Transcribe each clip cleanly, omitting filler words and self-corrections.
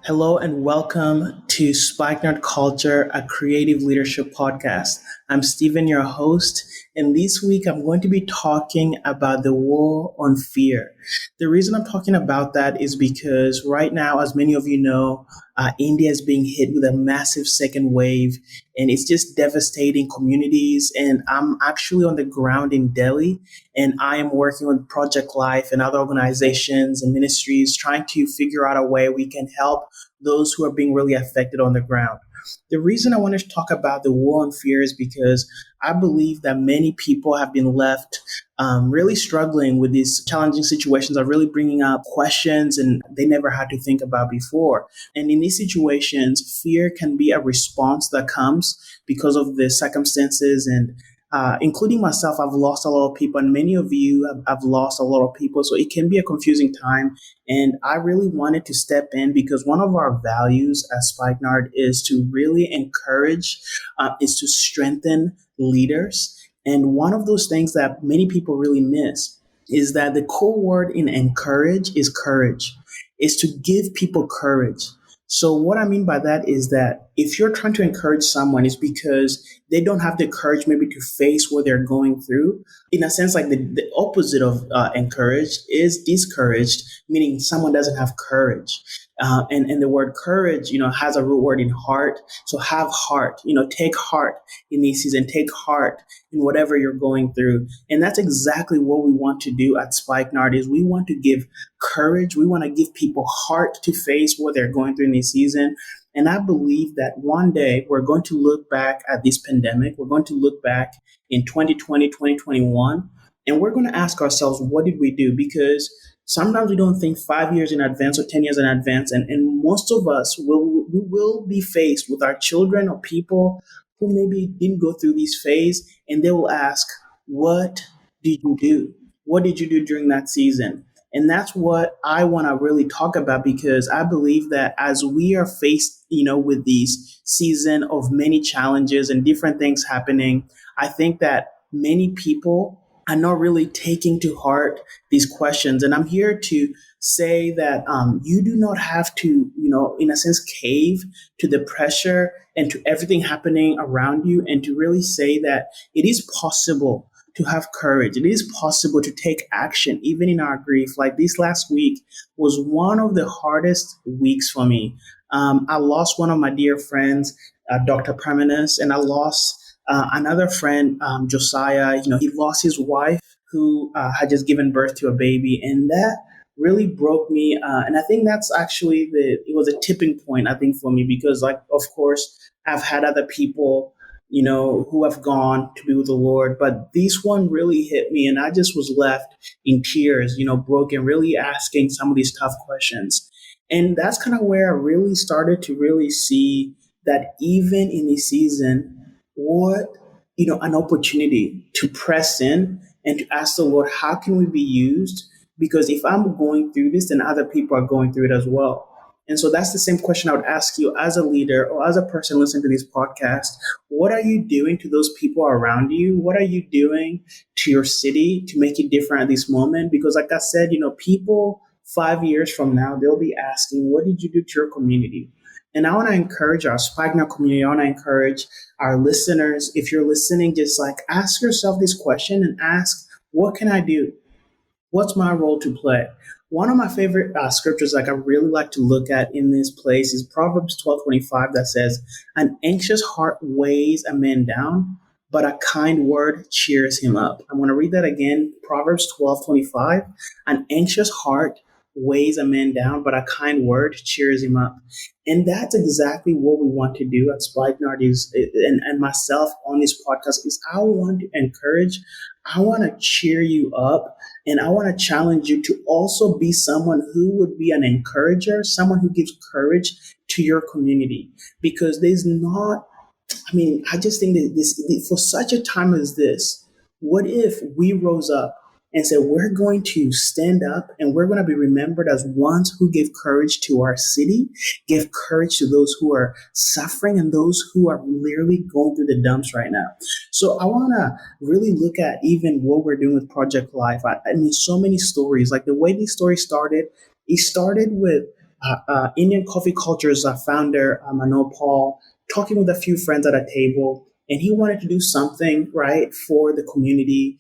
Hello and welcome to Spikenard Culture, a creative leadership podcast. I'm Stephen, your host, and this week I'm going to be talking about the war on fear. The reason I'm talking about that is because right now, as many of you know, India is being hit with a massive second wave, and it's just devastating communities. And I'm actually on the ground in Delhi, and I am working with Project Life and other organizations and ministries trying to figure out a way we can help those who are being really affected on the ground. The reason I wanted to talk about the war on fear is because I believe that many people have been left really struggling with these challenging situations, are really bringing up questions and they never had to think about before. And in these situations, fear can be a response that comes because of the circumstances and including myself, I've lost a lot of people, and many of you have lost a lot of people. So it can be a confusing time. And I really wanted to step in because one of our values at Spikenard is to really encourage, is to strengthen leaders. And one of those things that many people really miss is that the core word in encourage is courage, is to give people courage. So what I mean by that is that if you're trying to encourage someone, it's because they don't have the courage maybe to face what they're going through. In a sense, like the opposite of encouraged is discouraged, meaning someone doesn't have courage. And the word courage, has a root word in heart. So have heart, take heart in this season, take heart in whatever you're going through. And that's exactly what we want to do at Spikenard is we want to give courage. We want to give people heart to face what they're going through in this season. And I believe that one day we're going to look back at this pandemic. We're going to look back in 2020, 2021, and we're going to ask ourselves, what did we do? Because sometimes we don't think 5 years in advance or 10 years in advance. And most of us will be faced with our children or people who maybe didn't go through this phase. And they will ask, what did you do? What did you do during that season? And that's what I want to really talk about, because I believe that as we are faced, with this season of many challenges and different things happening, I think that many people are not really taking to heart these questions. And I'm here to say that you do not have to, in a sense, cave to the pressure and to everything happening around you, and to really say that it is possible to have courage. It is possible to take action, even in our grief. Like this last week was one of the hardest weeks for me. I lost one of my dear friends, Dr. Permanus, and I lost another friend, Josiah. He lost his wife who had just given birth to a baby, and that really broke me. And I think that's actually it was a tipping point, I think, for me, because, like, of course, I've had other people who have gone to be with the Lord. But this one really hit me, and I just was left in tears, broken, really asking some of these tough questions. And that's kind of where I really started to really see that even in this season, an opportunity to press in and to ask the Lord, how can we be used? Because if I'm going through this, then other people are going through it as well. And so that's the same question I would ask you as a leader or as a person listening to this podcast. What are you doing to those people around you? What are you doing to your city to make it different at this moment? Because like I said, people 5 years from now, they'll be asking, what did you do to your community? And I want to encourage our Spikenard community. I want to encourage our listeners. If you're listening, just like ask yourself this question and ask, what can I do? What's my role to play? One of my favorite scriptures, like I really like to look at in this place, is Proverbs 12:25, that says, "An anxious heart weighs a man down, but a kind word cheers him up." I'm going to read that again. Proverbs 12:25, "An anxious heart weighs a man down, but a kind word cheers him up." And that's exactly what we want to do at Spikenard and myself on this podcast is I want to encourage, I want to cheer you up, and I want to challenge you to also be someone who would be an encourager, someone who gives courage to your community. Because I just think that for such a time as this, what if we rose up and said, we're going to stand up and we're going to be remembered as ones who gave courage to our city, give courage to those who are suffering and those who are literally going through the dumps right now. So I want to really look at even what we're doing with Project Life. I mean, so many stories, like the way this story started, it started with Indian Coffee Culture's founder, Manoj Paul, talking with a few friends at a table, and he wanted to do something right for the community.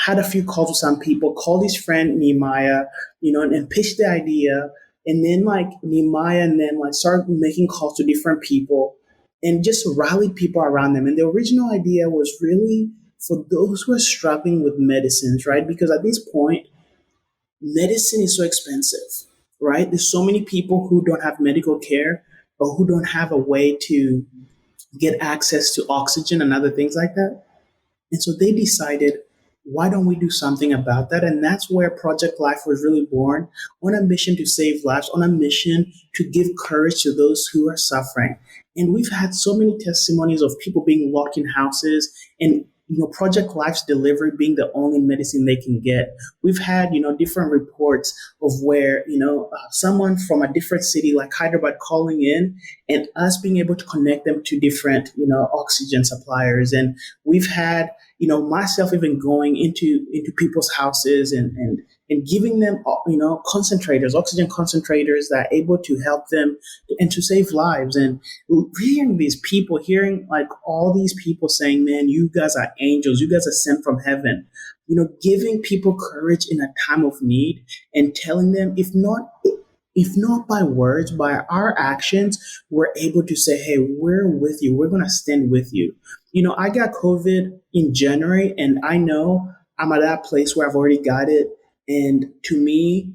Had a few calls with some people, called his friend Nehemiah, and pitched the idea. And then like Nehemiah, and then like started making calls to different people, and just rallied people around them. And the original idea was really for those who are struggling with medicines, right? Because at this point, medicine is so expensive, right? There's so many people who don't have medical care or who don't have a way to get access to oxygen and other things like that. And so they decided, why don't we do something about that? And that's where Project Life was really born, on a mission to save lives, on a mission to give courage to those who are suffering. And we've had so many testimonies of people being locked in houses, and Project Life's delivery being the only medicine they can get. We've had different reports of where someone from a different city like Hyderabad calling in, and us being able to connect them to different oxygen suppliers. And we've had myself even going into people's houses, and giving them concentrators, oxygen concentrators that are able to help them and to save lives. And hearing like all these people saying, man, you guys are angels, you guys are sent from heaven, giving people courage in a time of need, and telling them, if not by words, by our actions, we're able to say, hey, we're with you. We're going to stand with you. I got COVID in January, and I know I'm at that place where I've already got it. And to me,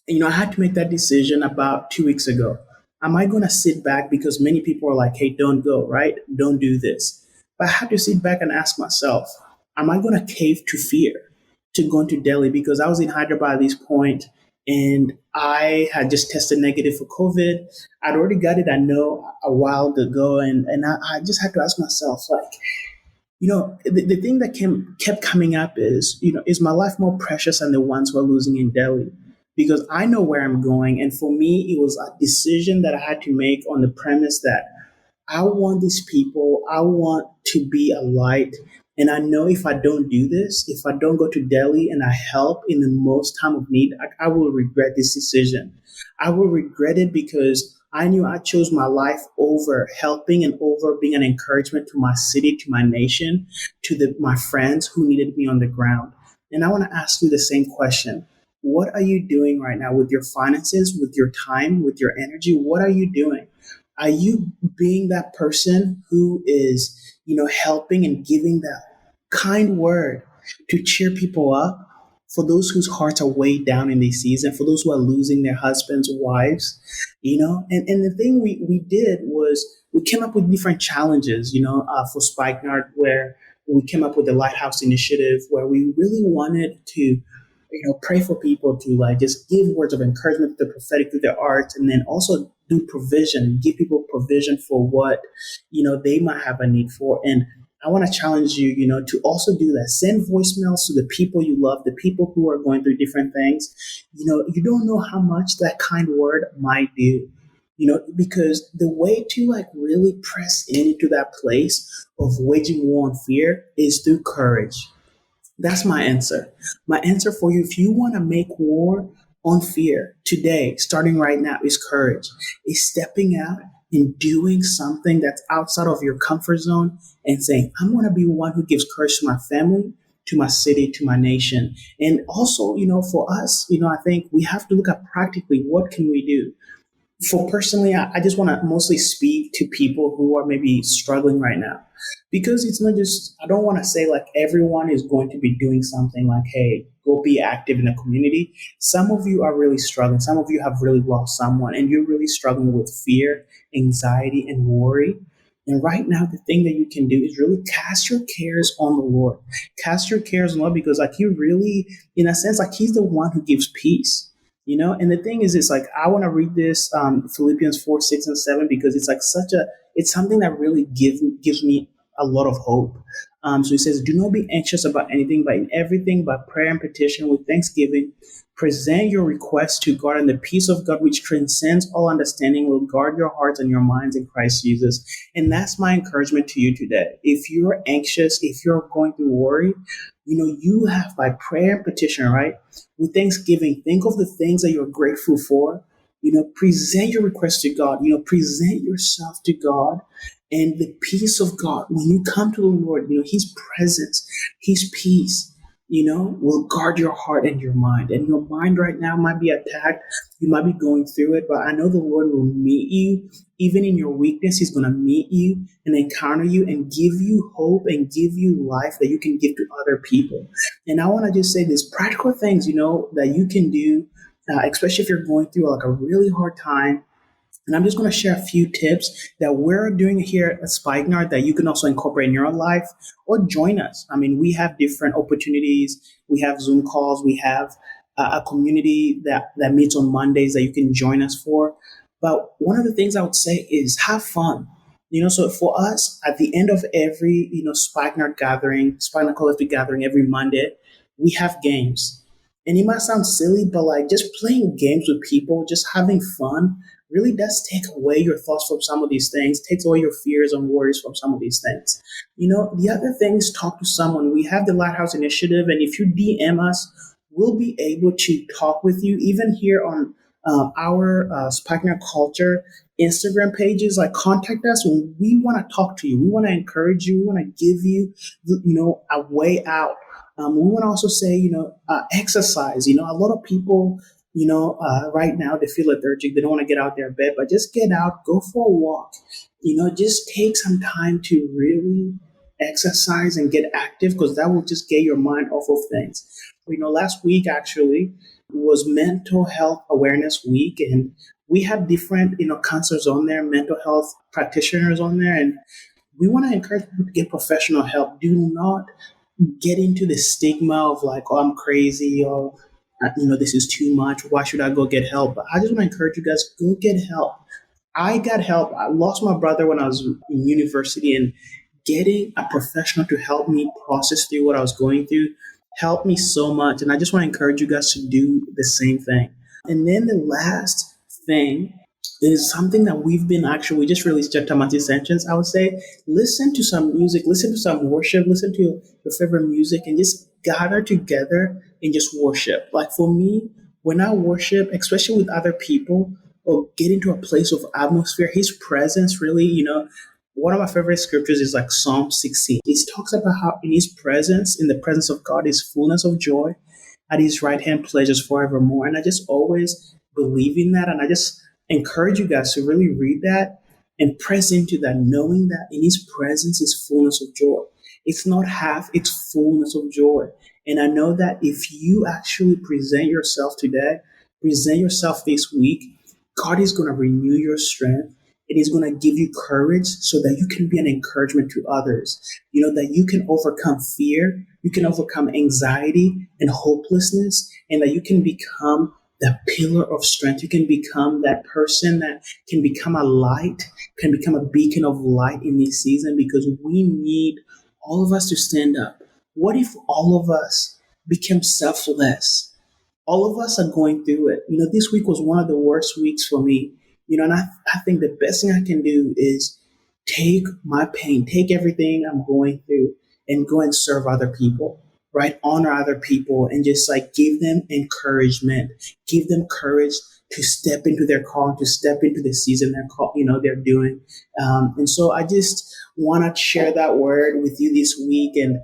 I had to make that decision about 2 weeks ago. Am I going to sit back because many people are like, hey, don't go, right? Don't do this. But I had to sit back and ask myself, am I going to cave to fear to go into Delhi? Because I was in Hyderabad at this point, and I had just tested negative for COVID. I'd already got it, I know, a while ago. And I just had to ask myself, like, the thing that kept coming up is my life more precious than the ones who are losing in Delhi? Because I know where I'm going. And for me, it was a decision that I had to make on the premise that I want these people, I want to be a light. And I know if I don't do this, if I don't go to Delhi and I help in the most time of need, I will regret this decision. I will regret it because I knew I chose my life over helping and over being an encouragement to my city, to my nation, to my friends who needed me on the ground. And I want to ask you the same question. What are you doing right now with your finances, with your time, with your energy? What are you doing? Are you being that person who is, helping and giving that kind word to cheer people up for those whose hearts are weighed down in this season, for those who are losing their husbands, wives, And the thing we did was we came up with different challenges, for Spikenard, where we came up with the Lighthouse Initiative, where we really wanted to pray for people to like just give words of encouragement to the prophetic through their arts, and then also do provision, give people provision for what, they might have a need for. And I want to challenge you, to also do that. Send voicemails to the people you love, the people who are going through different things. You don't know how much that kind word might do, because the way to like really press into that place of waging war on fear is through courage. That's my answer. My answer for you, if you want to make war on fear today, starting right now, is courage. Is stepping out and doing something that's outside of your comfort zone and saying, I'm going to be one who gives courage to my family, to my city, to my nation. And also, for us, I think we have to look at practically what can we do. For personally, I just want to mostly speak to people who are maybe struggling right now, because it's not just, I don't want to say like everyone is going to be doing something like, hey, go be active in the community. Some of you are really struggling. Some of you have really lost someone, and you're really struggling with fear, anxiety, and worry. And right now, the thing that you can do is really cast your cares on the Lord. Cast your cares on the Lord, because like you really, in a sense, like he's the one who gives peace. And the thing is, it's like, I want to read this, Philippians 4, 6, and 7, because it's like it's something that really gives me a lot of hope. So he says, do not be anxious about anything, but in everything, by prayer and petition with thanksgiving, present your requests to God, and the peace of God, which transcends all understanding, will guard your hearts and your minds in Christ Jesus. And that's my encouragement to you today. If you're anxious, if you're going through worry, you have, by prayer and petition, right? With thanksgiving, think of the things that you're grateful for, Present your request to God. Present yourself to God, and the peace of God, when you come to the Lord, His presence, His peace, will guard your heart and your mind. And your mind right now might be attacked. You might be going through it, but I know the Lord will meet you. Even in your weakness, He's going to meet you and encounter you and give you hope and give you life that you can give to other people. And I want to just say this practical things, that you can do, especially if you're going through like a really hard time. And I'm just going to share a few tips that we're doing here at Spikenard that you can also incorporate in your life or join us. I mean, we have different opportunities. We have Zoom calls. We have a community that meets on Mondays that you can join us for. But one of the things I would say is have fun. So for us, at the end of every, Spikenard gathering, Spikenard Collective gathering every Monday, we have games. And it might sound silly, but like just playing games with people, just having fun really does take away your thoughts from some of these things, takes away your fears and worries from some of these things. The other thing is talk to someone. We have the Lighthouse Initiative, and if you DM us, we'll be able to talk with you, even here on our Spikenard Culture Instagram pages. Like, contact us when we want to talk to you. We want to encourage you. We want to give you, a way out. We want to also say, exercise. A lot of people, right now they feel lethargic. They don't want to get out their bed, but just get out, go for a walk. Just take some time to really exercise and get active, because that will just get your mind off of things. Last week actually was Mental Health Awareness Week, and we had different, counselors on there, mental health practitioners on there, and we want to encourage people to get professional help. Do not get into the stigma of like, oh, I'm crazy, or this is too much. Why should I go get help? But I just want to encourage you guys, go get help. I got help. I lost my brother when I was in university, and getting a professional to help me process through what I was going through helped me so much. And I just want to encourage you guys to do the same thing. And then the last thing is something that we just released Jatamati Sentence. I would say, listen to some music, listen to some worship, listen to your favorite music, and just gather together and just worship. Like for me, when I worship, especially with other people, or get into a place of atmosphere, His presence really, one of my favorite scriptures is like Psalm 16. It talks about how in His presence, in the presence of God, is fullness of joy. At His right hand, pleasures forevermore. And I just always believe in that. And I just encourage you guys to really read that and press into that, knowing that in His presence is fullness of joy. It's not half, it's fullness of joy. And I know that if you actually present yourself today, present yourself this week, God is going to renew your strength. It is going to give you courage so that you can be an encouragement to others. That you can overcome fear, you can overcome anxiety and hopelessness, and that you can become the pillar of strength. You can become that person that can become a light, can become a beacon of light in this season, because we need all of us to stand up. What if all of us became selfless? All of us are going through it. This week was one of the worst weeks for me. And I think the best thing I can do is take my pain, take everything I'm going through, and go and serve other people, right? Honor other people, and just like give them encouragement, give them courage to step into their call, to step into the season they're doing. And so I just want to share that word with you this week, and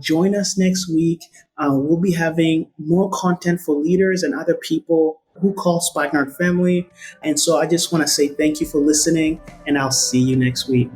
join us next week. We'll be having more content for leaders and other people who call Spikenard family. And so I just want to say thank you for listening, and I'll see you next week.